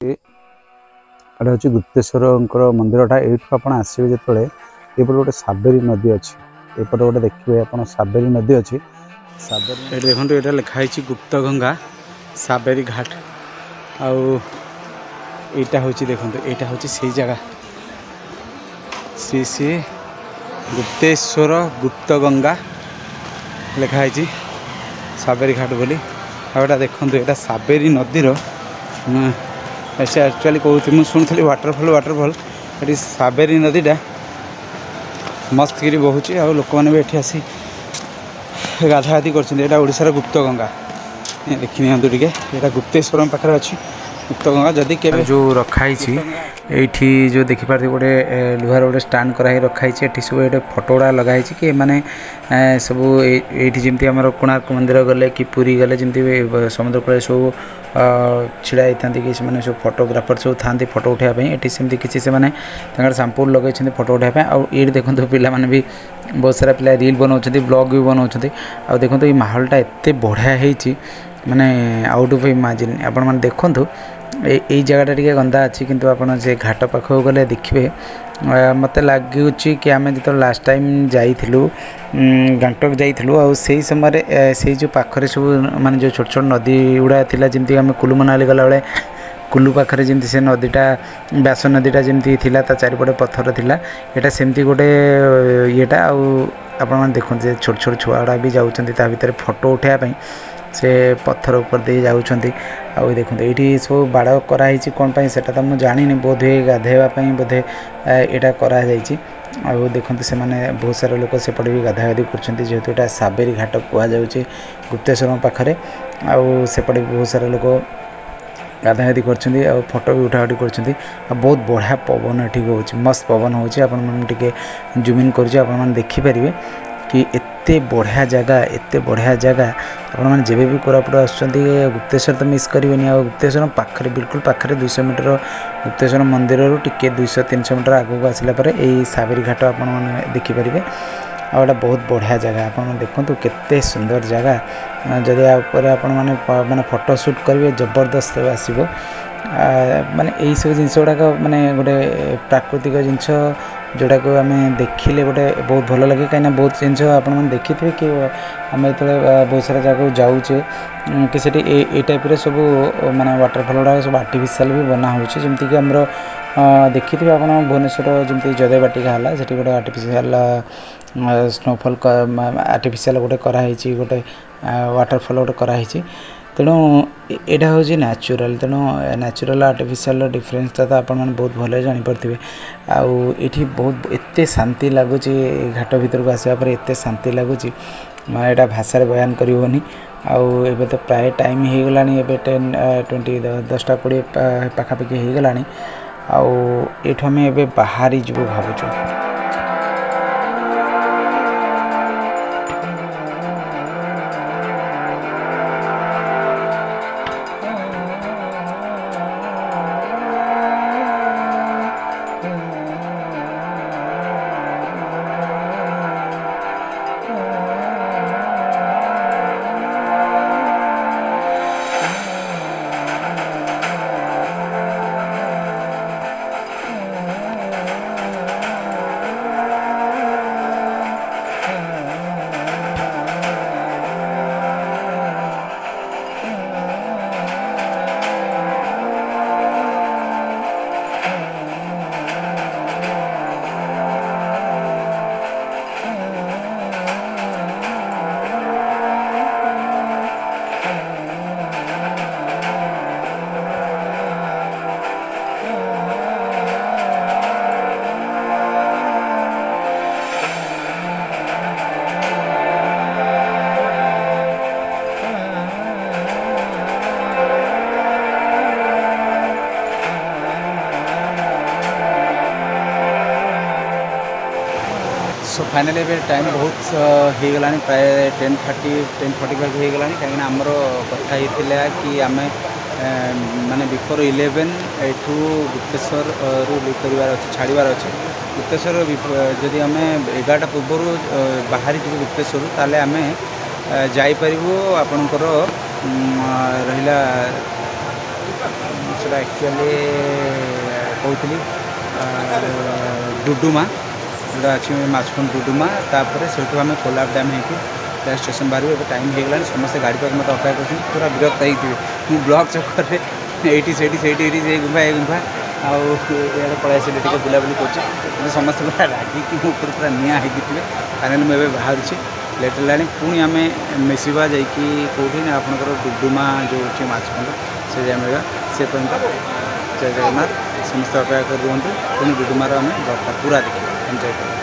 एटा हूँ गुप्तेश्वर मंदिरटा यूँ आप आसवे जो ये गोटे साबेरी नदी अच्छी एपटे गोटे देखिए आप साबेरी नदी अच्छी साबेरी देखो ये लिखाई गुप्त गंगा साबेरी घाट आईटा हूँ देखो यहाँ हूँ से जगह सी गुप्तेश्वर गुप्त गंगा लिखाई साबेरी घाट बोली आटा देखो यहाँ साबेरी नदीर ऐसे एक्चुअली कहती मुझे शुणी वाटरफल ये साबेरी नदीटा मस्त कि बहुची आ लोक मैंने भी आसी गाधागाधी कर गुप्त गंगा देखी नि टे गुप्तेश्वर पाखे अच्छी गुप्त गंगा जदि के जो रखाई ये जो देखिपारे गोटे लुहार गोटे स्टाण कराई रखाई ये सब ये फोटो गुड़ा लगाई कि मैंने सब ये जमी आम कोणार्क मंदिर गले कि पुरी गले जमी समुद्र कूल सब छिड़ा था कि सब फोटोग्राफर सब था फोटो उठापी ये सेमती किसी से सांपुल लगे फोटो उठापी आए देखो पिला माने भी बहुत सारा पिला रील बनाऊँ ब्लॉग भी बनाऊँ आ देखो ये माहौलटा एत बढ़िया होती माने आउट ऑफ इमेजिन आपण मैंने देखूँ यही जगहटा टी गंदा अच्छी किंतु आपन से घाट पाखक गले देखिए मत लगुच कि आम जो लास्ट टाइम जाइलु गंगटक जाइलु आ से समय से जो पाखरे सब माने जो छोट छोट नदी गुड़ा थिला जमती आम कुल्लू मनाली गला बेले कुल्लू पाखरे जमती से नदीटा व्यास नदीटा जमती थिला ता चारिपटे पत्थर थिला एटा सेमती गोटे येटा आपण देखते छोट छोट छुआ गुड़ा भी जाऊँच भितर फोटो उठाइबा से पत्थर ऊपर दे जाऊँच आ देखो ये सब बाड़ कराई कौन से तो मुझे जानी बोध हुए गाधेवाई बोधे यहाँ कराई देखते से मैंने बहुत सारा लोक सेपटे भी गाधागाधी करेतु यहाँ साबेरी घाट कहुच्छे गुप्तेश्वर पाखे आउपटे भी बहुत सारा लोक गाधागाधी कर फोटो भी उठाउठी कर बहुत बढ़िया पवन ये हो मस्त पवन होटे जूम इन कर देखिपारे कि एते बढ़िया जगह आपण मैंने जब भी कोरापुट आसुँच गुप्तेश्वर तो मिस करेंगे आ गुप्तेश्वर पाखे बिल्कुल पाखे 200 मीटर गुप्तेश्वर मंदिर टिके 200-300 मीटर आगू आसला यही साबेरी घाट आपने देखिपारे आटा बहुत बढ़िया जगह आप देखो केते सुंदर जगह जदि आपण मैंने फोटो शूट करेंगे जबरदस्त आसो माने यही सब जिनस गुड़ाक माने गोटे प्राकृतिक जिनस जोटा को आम देखिले गोटे बहुत भल लगे कहीं बहुत जिनस आप देखी थे कि आम जो बहुत सारा जगह जाऊे कि से टाइप सब माने वाटरफल गुड़ा सब आर्टिफिशियल भी बना होमती कि आमर देखी थे आप भुवनेश्वर जमी जदय बाटिका है से गोटे आर्टिफिशियल स्नोफल आर्टिफिशियल गोटे कराई गोटे वाटरफल गोटे कराई तेणु यहाँ हूँ नेचुरल तेणु नेचुरल आर्टिफिशियल डिफरेन्सटा तो आप बहुत भले जापे आठी बहुत एत शांति लगुच घाट भर को आसवा एत शांति लगुच मैं यहाँ भाषा बयान करनी आउ तो प्राय टाइम हो गला 10:20 पाखापाखि हो गला आठ आम ए बाहरी जीव भावुँ सो फाइनाली टाइम बहुत हो गला प्राय 10:45 हो गला कहीं आमर कथा कि आम माने बिफोर 11 एठू गुप्तेश्वर लीव करार अच्छे छाड़ार अच्छे गुप्तेश्वर जदि आम 11टा पूर्व बाहरी जी गुप्तेश्वर ताले आम जापर आपणकर रहा সেটা ଆକ୍ଚୁଆଲି କହୁଥିଲି ଡୁଡୁମା ଯେଉଁଟା ଅଛି ମାଛକୁଣ୍ଡ ଡୁଡୁମା। ତାପରେ ସେଇଠୁ ଆମେ କୋଲାବ ଡ୍ୟାମ୍ ହେଇକି ଷ୍ଟେସନ ବାହାରିବୁ। ଏବେ ଟାଇମ୍ ହେଇଗଲାଣି, ସମସ୍ତେ ଗାଡ଼ି ପାଖରେ ମୋତେ ଅପେକ୍ଷା କରୁଛନ୍ତି, ପୁରା ବିରକ୍ତ ହେଇଥିବେ। ମୁଁ ବ୍ଲଗ୍ ଚକ୍କରରେ ଏଇଠି ସେଇଠି ଏ ଗୁମ୍ଫା ଆଉ ଇଆଡ଼େ ପଳେଇ ଆସିଲି, ଟିକେ ବୁଲାବୁଲି କରୁଛି। କିନ୍ତୁ ସମସ୍ତେ ପୁରା ରାଗିକି ମୋ ଉପରେ ପୁରା ନିଆଁ ହେଇକି ଥିବେ। ଫାଇନାଲି ମୁଁ ଏବେ ବାହାରୁଛି, ଲେଟ୍ ହେଲାଣି। ପୁଣି ଆମେ ମିଶିବା ଯାଇକି କେଉଁଠି ନା ଆପଣଙ୍କର ଡୁଡୁମା ଯେଉଁ ଅଛି ମାଛକୁଣ୍ଡ, ସେ ଯାଇ ମିଳିବା। ସେ ପର୍ଯ୍ୟନ୍ତ ଜୟ ଜଗନ୍ନାଥ, ସମସ୍ତେ ଅପେକ୍ଷା କରି ରୁହନ୍ତୁ। ପୁଣି ଡୁଡୁମାର ଆମେ ବ୍ଲଗ୍ଟା ପୁରା ଦେଖିବା, ଏନ୍ଜୟ କରିବା।